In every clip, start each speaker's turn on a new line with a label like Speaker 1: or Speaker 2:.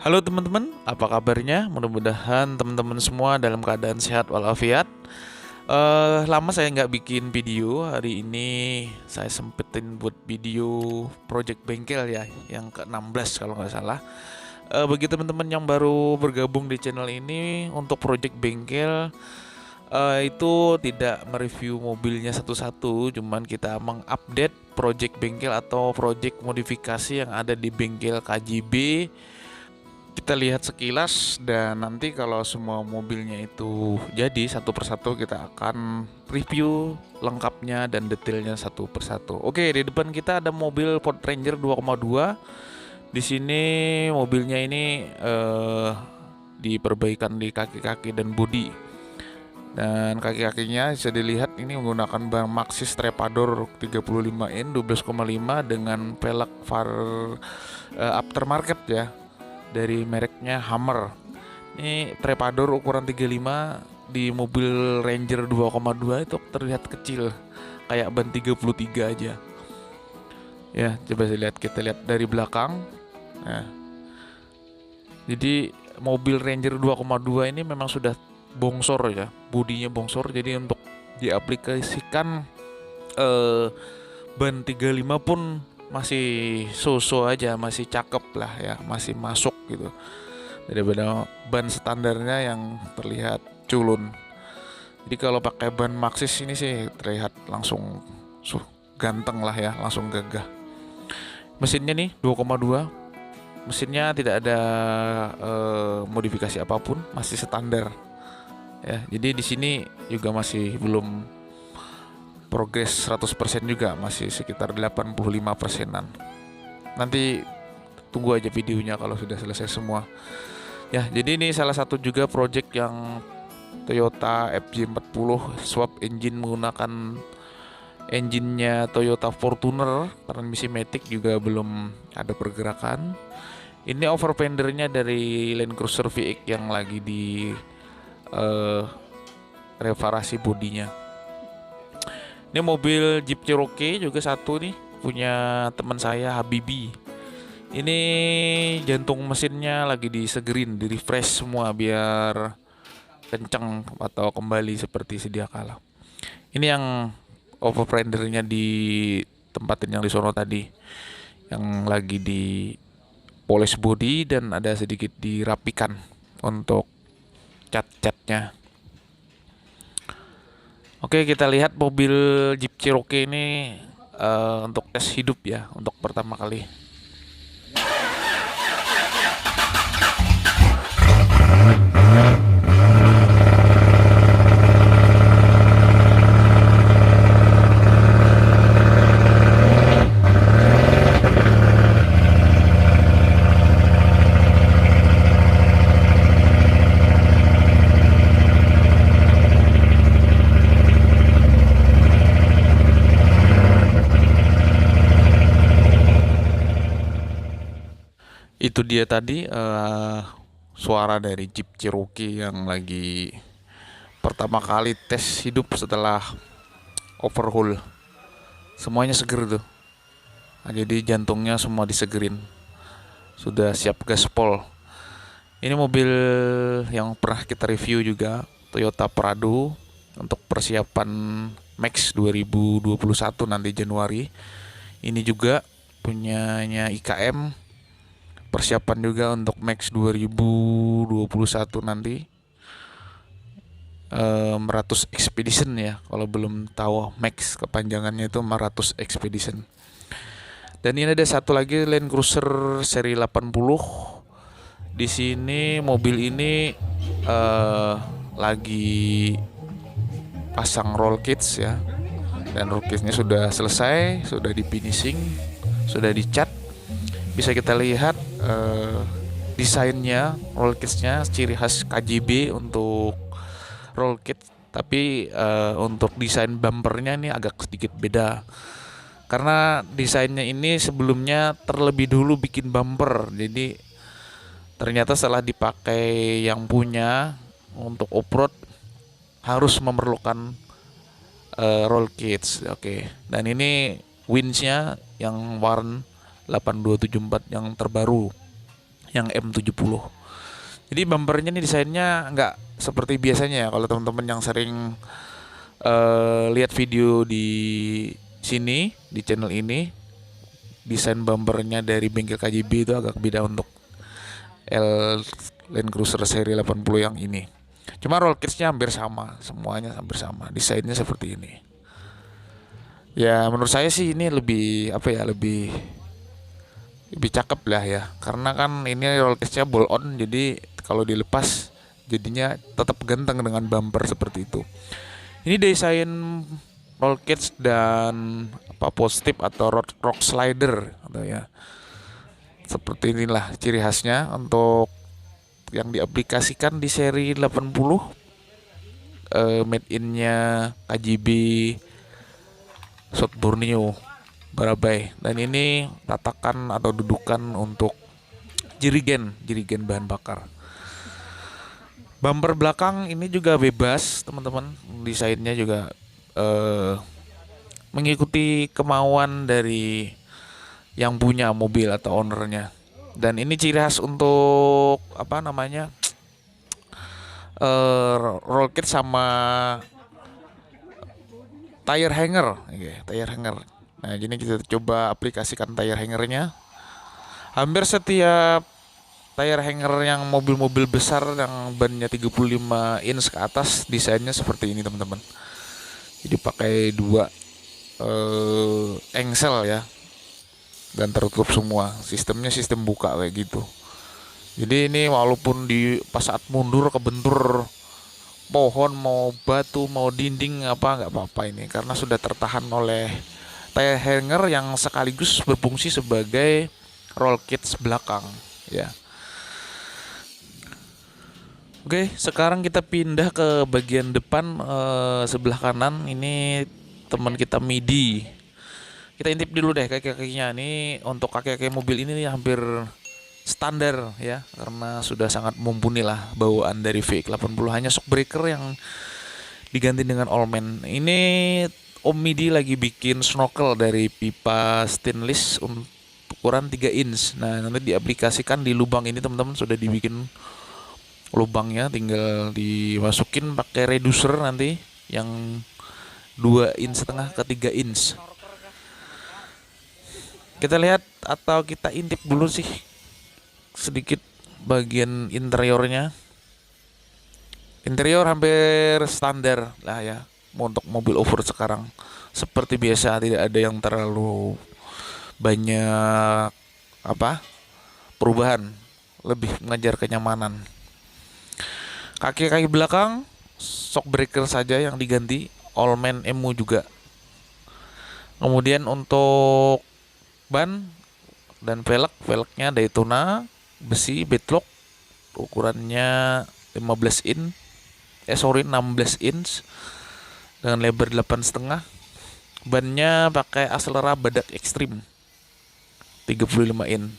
Speaker 1: Halo teman-teman, apa kabarnya? Mudah-mudahan teman-teman semua dalam keadaan sehat walafiat. Lama saya nggak bikin video. Hari ini saya sempetin buat video Project Bengkel ya, yang ke-16 kalau nggak salah. Bagi teman-teman yang baru bergabung di channel ini, untuk Project Bengkel itu tidak mereview mobilnya satu-satu, cuman kita mengupdate project bengkel atau project modifikasi yang ada di bengkel KJB. Kita lihat sekilas dan nanti kalau semua mobilnya itu jadi satu persatu kita akan review lengkapnya dan detailnya satu persatu. Oke, di depan kita ada mobil Ford Ranger 2,2. Di sini mobilnya ini diperbaikan di kaki-kaki dan bodi. Dan kaki-kakinya bisa dilihat ini menggunakan bahan Maxxis Trepador 35 in 12,5 dengan pelek aftermarket ya, dari mereknya Hammer. Ini trepador ukuran 35 di mobil Ranger 2,2 itu terlihat kecil, kayak ban 33 aja. Ya, coba kita lihat dari belakang. Nah, jadi mobil Ranger 2,2 ini memang sudah bongsor ya, bodinya bongsor. Jadi untuk diaplikasikan ban 35 pun masih so-so aja, masih cakep lah ya, masih masuk gitu, daripada ban standarnya yang terlihat culun. Jadi kalau pakai ban Maxxis ini sih terlihat langsung ganteng lah ya, langsung gagah. Mesinnya nih 2,2, mesinnya tidak ada modifikasi apapun, masih standar ya. Jadi di sini juga masih belum progres 100% juga, masih sekitar 85%-an. Nanti tunggu aja videonya kalau sudah selesai semua. Ya, jadi ini salah satu juga project yang Toyota FJ40 swap engine menggunakan engine-nya Toyota Fortuner, transmisi matic juga belum ada pergerakan. Ini overfendernya dari Land Cruiser VX yang lagi di reparasi bodinya. Ini mobil Jeep Cherokee juga satu nih, punya teman saya Habibi. Ini jantung mesinnya lagi disegerin, di refresh semua biar kenceng atau kembali seperti sedia kala. Ini yang overfendernya di tempatin yang di sono tadi, yang lagi di polish body dan ada sedikit dirapikan untuk cat-catnya. Oke, kita lihat mobil Jeep Cherokee ini untuk tes hidup ya, untuk pertama kali. Itu dia tadi suara dari Jeep Cherokee yang lagi pertama kali tes hidup setelah overhaul. Semuanya seger tuh. Nah, jadi jantungnya semua disegerin, sudah siap gaspol. Ini mobil yang pernah kita review juga, Toyota Prado, untuk persiapan Max 2021 nanti Januari. Ini juga punyanya IKM, persiapan juga untuk Max 2021 nanti. Meratus Expedition ya, kalau belum tahu Max kepanjangannya itu Meratus Expedition. Dan ini ada satu lagi Land Cruiser seri 80. Di sini mobil ini lagi pasang roll kits ya, dan roll kitsnya sudah selesai, sudah di finishing, sudah dicat. Bisa kita lihat desainnya, roll kitsnya ciri khas KJB untuk roll kit, tapi untuk desain bumpernya ini agak sedikit beda, karena desainnya ini sebelumnya terlebih dulu bikin bumper. Jadi ternyata setelah dipakai yang punya untuk off-road harus memerlukan roll kits. Oke. Dan ini winch-nya yang Warn 8274 yang terbaru. yang M70. Jadi bumpernya nih desainnya nggak seperti biasanya ya. Kalau teman-teman yang sering lihat video di sini di channel ini, desain bumpernya dari bengkel KJB itu agak beda untuk Land Cruiser seri 80 yang ini. Cuma roll kitsnya hampir sama, semuanya hampir sama. Desainnya seperti ini. Ya menurut saya sih ini lebih apa ya, lebih cakep lah ya, karena kan ini roll cage-nya bolt on, jadi kalau dilepas jadinya tetap ganteng dengan bumper seperti itu. Ini desain roll cage dan apa post-tip atau rock slider atau ya seperti inilah ciri khasnya untuk yang diaplikasikan di seri 80, made in-nya KJB South Borneo Barabai. Dan ini tatakan atau dudukan untuk jerigen bahan bakar. Bumper belakang ini juga bebas teman-teman, desainnya juga mengikuti kemauan dari yang punya mobil atau ownernya. Dan ini ciri khas untuk apa namanya, roll kit sama tire hanger, tire hanger. Nah, jadi kita coba aplikasikan tire hangernya. Hampir setiap tire hanger yang mobil-mobil besar yang bannya 35 inch ke atas desainnya seperti ini teman-teman. Jadi pakai dua engsel ya, dan tertutup semua. Sistemnya sistem buka kayak gitu. Jadi ini walaupun di pas saat mundur kebentur pohon, mau batu, mau dinding apa, nggak apa-apa ini, karena sudah tertahan oleh tire hanger yang sekaligus berfungsi sebagai roll kits belakang ya. Oke, sekarang kita pindah ke bagian depan, sebelah kanan. Ini teman kita Midi. Kita intip dulu deh kaki-kakinya. Ini untuk kaki-kaki mobil ini hampir standar ya, karena sudah sangat mumpuni lah bawaan dari VX80. Hanya shock breaker yang diganti dengan Allman. Ini Om Midi lagi bikin snorkel dari pipa stainless ukuran 3 inch. Nah, nanti diaplikasikan di lubang ini teman-teman, sudah dibikin lubangnya, tinggal dimasukin pakai reducer nanti yang 2,5 inch ke 3 inch. Kita lihat atau kita intip dulu sih sedikit bagian interiornya. Interior hampir standar lah ya untuk mobil off-road sekarang. Seperti biasa, tidak ada yang terlalu banyak apa perubahan, lebih mengejar kenyamanan. Kaki-kaki belakang shock breaker saja yang diganti, Allman Emu juga. Kemudian untuk ban dan velgnya Daytona besi bedlock, ukurannya 16 inch dengan lebar 8,5. Bannya pakai Acelera badak ekstrim 35 inch.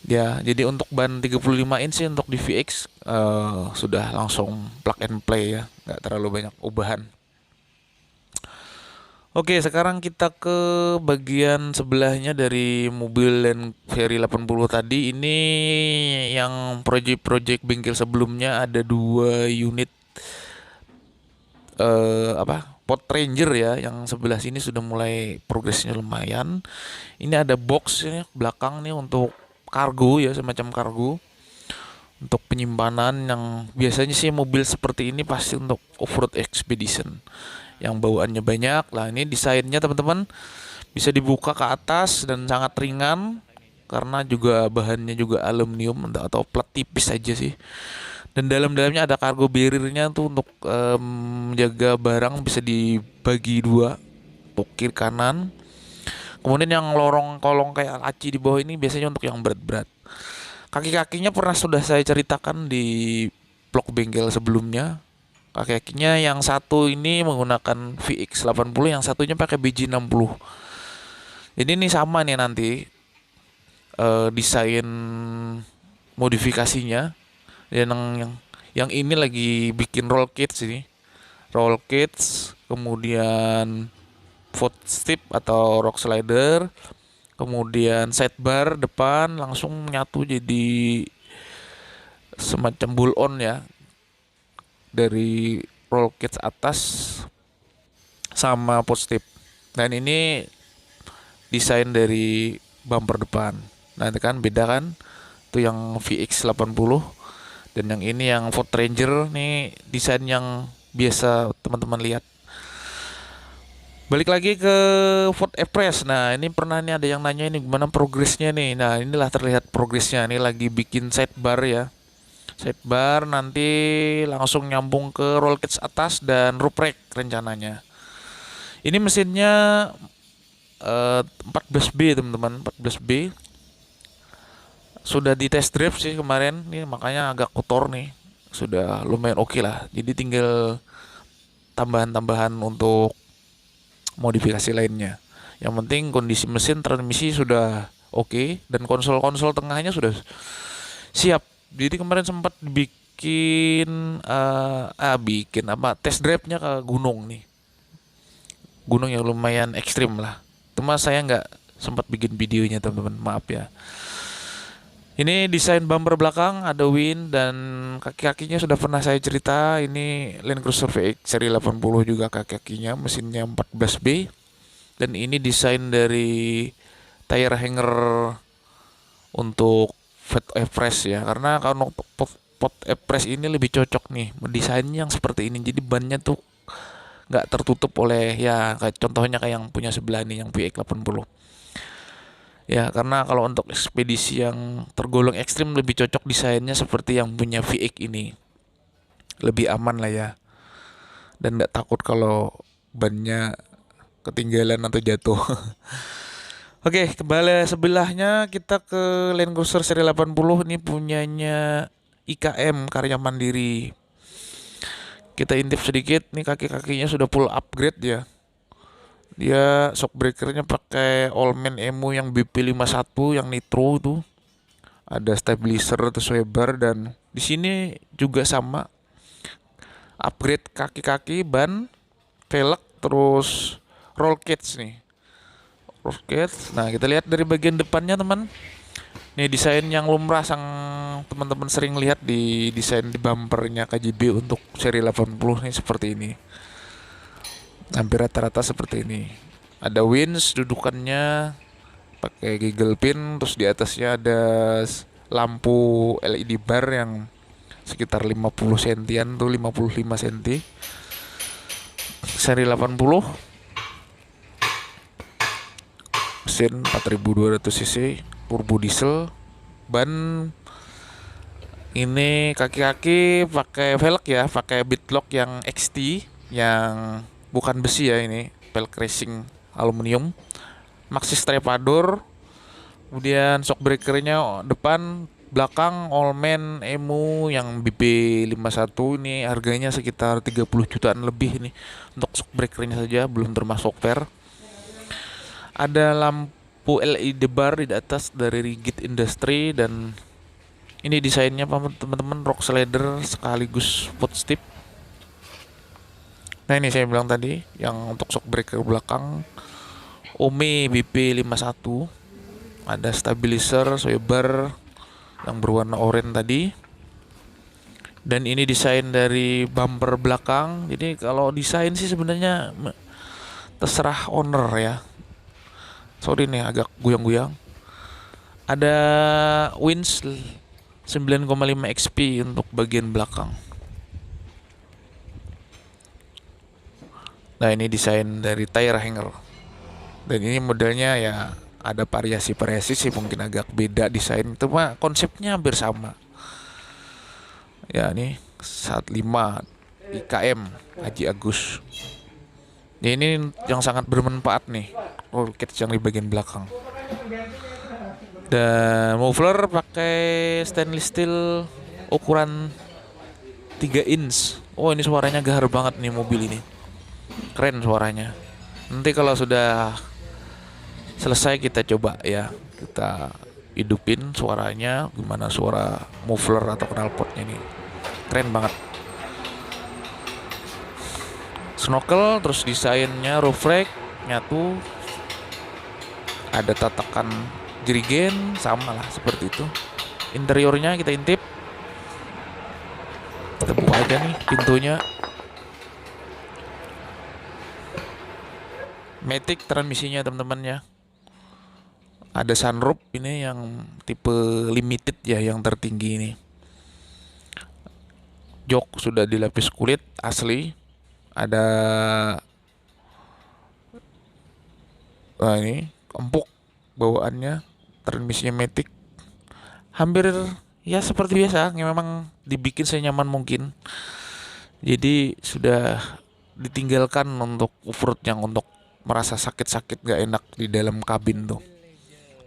Speaker 1: Ya, jadi untuk ban 35 inch sih untuk di VX sudah langsung plug and play ya, nggak terlalu banyak ubahan. Oke, sekarang kita ke bagian sebelahnya dari mobil dan seri 80 tadi. Ini yang project bengkel sebelumnya ada 2 unit Pod Ranger ya, yang sebelah sini sudah mulai progresnya lumayan. Ini ada box ya, belakang nih untuk kargo ya, semacam kargo untuk penyimpanan. Yang biasanya sih mobil seperti ini pasti untuk off-road expedition yang bawaannya banyak. Lah ini desainnya teman-teman bisa dibuka ke atas dan sangat ringan, karena juga bahannya juga aluminium atau plat tipis aja sih. Dan dalam-dalamnya ada cargo barrier-nya tuh untuk menjaga barang, bisa dibagi dua untuk kiri kanan. Kemudian yang lorong kolong kayak laci di bawah ini biasanya untuk yang berat-berat. Kaki-kakinya pernah sudah saya ceritakan di vlog bengkel sebelumnya. Kaki-kakinya yang satu ini menggunakan VX80, yang satunya pakai BJ60. Jadi ini sama nih nanti desain modifikasinya. Dan yang ini lagi bikin roll kits ini. Roll kits, kemudian footstep atau rock slider, kemudian sidebar depan langsung nyatu jadi semacam bull on ya, dari roll cage atas sama pot dan ini desain dari bumper depan. Nah itu kan beda kan, itu yang VX80 dan yang ini yang Ford Ranger nih desain yang biasa teman-teman lihat. Balik lagi ke Ford Everest. Nah ini pernah nih ada yang nanya ini gimana progresnya nih. Nah inilah terlihat progresnya. Ini lagi bikin sidebar ya. Sidebar nanti langsung nyambung ke roll cage atas dan roof rack rencananya. Ini mesinnya 14B teman-teman, 14B. Sudah di test drive sih kemarin. Nih makanya agak kotor nih. Sudah lumayan oke lah. Jadi tinggal tambahan-tambahan untuk modifikasi lainnya. Yang penting kondisi mesin transmisi sudah oke dan konsol-konsol tengahnya sudah siap. Jadi kemarin sempat bikin test drive-nya ke gunung nih. Gunung yang lumayan ekstrim lah. Cuma saya nggak sempat bikin videonya teman-teman, maaf ya. Ini desain bumper belakang ada Win dan kaki-kakinya sudah pernah saya cerita. Ini Land Cruiser VX seri 80 juga kaki-kakinya, mesinnya 14B. Dan ini desain dari tire hanger untuk Ford Everest ya. Karena kalau Ford Everest ini lebih cocok nih mendesainnya yang seperti ini. Jadi bannya tuh nggak tertutup oleh ya kayak contohnya kayak yang punya sebelah ini yang VX 80. Ya, karena kalau untuk ekspedisi yang tergolong ekstrim lebih cocok desainnya seperti yang punya VX ini. Lebih aman lah ya. Dan nggak takut kalau bannya ketinggalan atau jatuh. Oke, kembali sebelahnya kita ke Land Cruiser seri 80 ini punyanya IKM karya mandiri. Kita intip sedikit, nih kaki-kakinya sudah full upgrade ya. Dia shockbreakernya pakai Allman Emu yang BP51 yang nitro itu. Ada stabilizer atau swaybar dan di sini juga sama. Upgrade kaki-kaki, ban, velg, terus roll cage nih. Roll cage. Nah, kita lihat dari bagian depannya, teman. Nih desain yang lumrah sang teman-teman sering lihat di desain di bumpernya KJB untuk seri 80 nih seperti ini. Hampir rata-rata seperti ini. Ada winch dudukannya pakai giggle pin, terus di atasnya ada lampu LED bar yang sekitar 50 sentian tuh, 55 cm. Seri 80. Mesin 4200 cc, turbo diesel. Ban ini kaki-kaki pakai velg ya, pakai bitlock yang XT yang bukan besi ya, ini velg racing aluminium. Maxxis Trepador. Kemudian shockbreakernya depan, belakang Allman Emu yang BP51. Ini harganya sekitar 30 jutaan lebih ini untuk shockbreakernya saja, belum termasuk spare. Ada lampu LED bar di atas dari Rigid Industry dan ini desainnya teman-teman rock slider sekaligus footstep. Nah ini saya bilang tadi yang untuk shockbreaker belakang Ome BP51. Ada stabilizer swaybar yang berwarna oranye tadi. Dan ini desain dari bumper belakang. Jadi kalau desain sih sebenarnya terserah owner ya. Sorry nih agak guyang-guyang. Ada winch 9,5 XP untuk bagian belakang. Nah ini desain dari tire hanger. Dan ini modelnya ya ada variasi-variasi sih, mungkin agak beda desain. Itu mah konsepnya hampir sama. Ya ini saat 5 IKM Haji Agus. Ini yang sangat bermanfaat nih. Roll cage yang di bagian belakang. Dan muffler pakai stainless steel ukuran 3 inch. Oh ini suaranya gahar banget nih mobil ini. Keren suaranya. Nanti kalau sudah selesai kita coba ya, kita hidupin suaranya gimana suara muffler atau knalpotnya nih. Keren banget. Snorkel, terus desainnya roof rack nyatu. ada tatakan jerigen, sama lah seperti itu. Interiornya kita intip, kita buka aja nih pintunya. Matic transmisinya teman-teman ya. Ada sunroof ini yang tipe limited ya, yang tertinggi ini. Jok sudah dilapis kulit asli. Ada ini empuk bawaannya. Transmisinya Matic. Hampir ya seperti biasa, memang dibikin senyaman mungkin. Jadi sudah ditinggalkan untuk off-road yang untuk merasa sakit-sakit gak enak di dalam kabin tuh.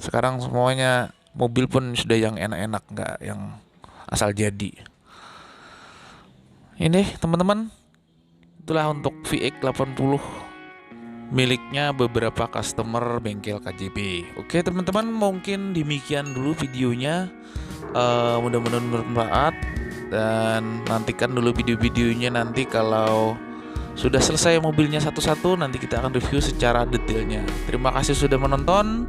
Speaker 1: Sekarang semuanya mobil pun sudah yang enak-enak, nggak yang asal jadi. Ini teman-teman, itulah untuk VX 80 miliknya beberapa customer bengkel KJB. Oke teman-teman, mungkin demikian dulu videonya. Mudah-mudahan bermanfaat, dan nantikan dulu video-videonya nanti kalau sudah selesai mobilnya satu-satu, nanti kita akan review secara detailnya. Terima kasih sudah menonton.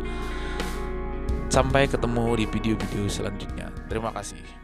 Speaker 1: Sampai ketemu di video-video selanjutnya. Terima kasih.